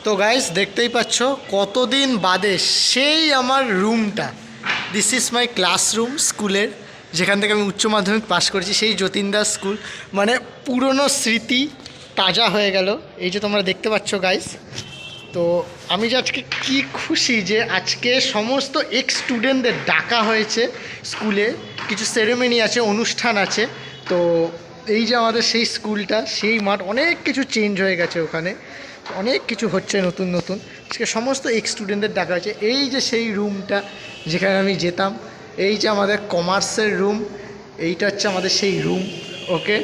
তো গাইস দেখতেই পাচ্ছ কতদিন বাদে সেই আমার রুমটা। দিস ইজ মাই ক্লাসরুম স্কুলের, যেখান থেকে আমি উচ্চ মাধ্যমিক পাশ করেছি, সেই যতীন দাস স্কুল। মানে পুরনো স্মৃতি তাজা হয়ে গেল। এই যে তোমরা দেখতে পাচ্ছ গাইস। তো আমি যে আজকে কী খুশি যে আজকে সমস্ত এক্স স্টুডেন্টদের ডাকা হয়েছে স্কুলে, কিছু সেরেমনি আছে, অনুষ্ঠান আছে। তো এই যে আমাদের সেই স্কুলটা, সেই মাঠ, অনেক কিছু চেঞ্জ হয়ে গেছে ওখানে, অনেক কিছু হচ্ছে নতুন নতুন। আজকে সমস্ত এক্স স্টুডেন্টদের ডাকা হয়েছে। এই যে সেই রুমটা যেখানে আমি যেতাম, এই যে আমাদের কমার্সের রুম, এইটা হচ্ছে আমাদের সেই রুম। ওকে,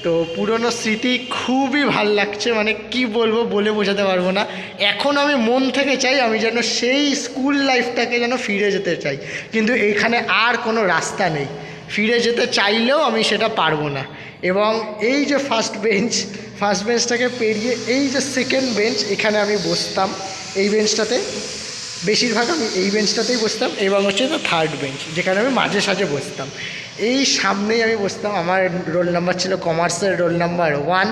তো পুরনো স্মৃতি খুবই ভাল লাগছে, মানে কি বলবো, বলে বোঝাতে পারবো না। এখন আমি মন থেকে চাই আমি যেন সেই স্কুল লাইফটাকে যেন ফিরে যেতে চাই, কিন্তু এইখানে আর কোনো রাস্তা নেই। ফিরে যেতে চাইলেও আমি সেটা পারবো না। এবং এই যে ফার্স্ট বেঞ্চটাকে পেরিয়ে এই যে সেকেন্ড বেঞ্চ, এখানে আমি বসতাম। এই বেঞ্চটাতে বেশিরভাগ আমি এই বেঞ্চটাতেই বসতাম, এবং হচ্ছে তো থার্ড বেঞ্চ, যেখানে আমি মাঝে সাঝে বসতাম। এই সামনেই আমি বসতাম। আমার রোল নাম্বার ছিল কমার্সের রোল নাম্বার 1।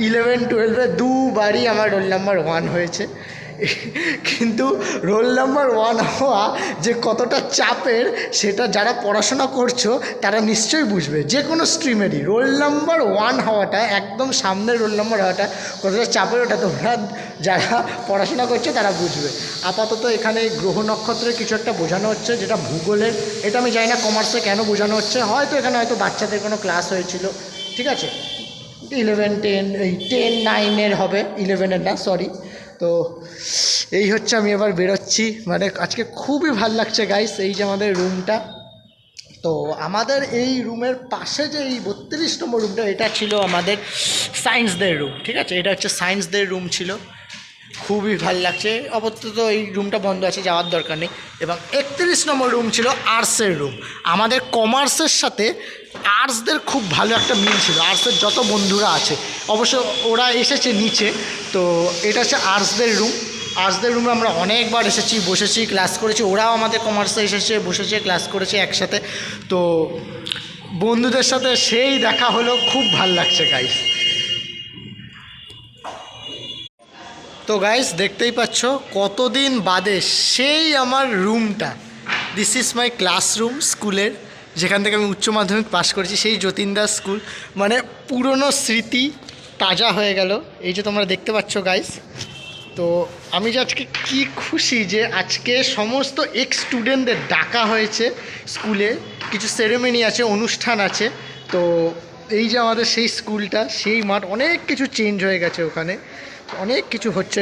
11-12 দুবারই আমার রোল নাম্বার 1 হয়েছে। কিন্তু রোল নাম্বার 1 হওয়া যে কতটা চাপের, সেটা যারা পড়াশোনা করছো তারা নিশ্চয়ই বুঝবে। যে কোনো স্ট্রিমেরই রোল নাম্বার 1 হওয়াটা, একদম সামনের রোল নাম্বার হওয়াটা কতটা চাপের, ওটা তোমরা যারা পড়াশোনা করছে তারা বুঝবে। আপাতত এখানে গ্রহ নক্ষত্রের কিছু একটা বোঝানো হচ্ছে, যেটা ভূগোলের। এটা আমি জানি না কমার্সে কেন বোঝানো হচ্ছে, হয়তো এখানে হয়তো বাচ্চাদের কোনো ক্লাস হয়েছিল, ঠিক আছে। 10-9 হবে, 11-এর না, সরি। তো এই হচ্ছে, আমি এবার বেরোচ্ছি। মানে আজকে খুবই ভাল লাগছে গাইস। এই যে আমাদের রুমটা, তো আমাদের এই রুমের পাশে যে এই 32 নম্বর রুমটা, এটা ছিল আমাদের সায়েন্সদের রুম, ঠিক আছে। এটা হচ্ছে সায়েন্সদের রুম ছিল। খুবই ভাল লাগছে। আপাতত এই রুমটা বন্ধ আছে, যাওয়ার দরকার নেই। এবং 31 নম্বর রুম ছিল আর্টসের রুম। আমাদের কমার্সের সাথে আর্টসদের খুব ভালো একটা মিল ছিল। আর্টসের যত বন্ধুরা আছে, অবশ্য ওরা এসেছে নিচে। তো এটা হচ্ছে আর্টসদের রুম। আর্টসদের রুমে আমরা অনেকবার এসেছি, বসেছি, ক্লাস করেছি। ওরাও আমাদের কমার্সে এসেছে, বসেছে, ক্লাস করেছে একসাথে। তো বন্ধুদের সাথে সেই দেখা হলো, খুব ভাল লাগছে গাইস। তো গাইস দেখতেই পাচ্ছ কতদিন বাদে সেই আমার রুমটা। দিস ইজ মাই ক্লাসরুম স্কুলের, যেখান থেকে আমি উচ্চ মাধ্যমিক পাশ করেছি, সেই যতীন দাস স্কুল। মানে পুরনো স্মৃতি তাজা হয়ে গেল। এই যে তোমরা দেখতে পাচ্ছ গাইস। তো আমি যে আজকে কী খুশি যে আজকে সমস্ত এক্স স্টুডেন্টদের ডাকা হয়েছে স্কুলে, কিছু সেরেমনি আছে, অনুষ্ঠান আছে। তো এই যে আমাদের সেই স্কুলটা, সেই মাঠ, অনেক কিছু চেঞ্জ হয়ে গেছে ওখানে, অনেক কিছু হচ্ছে।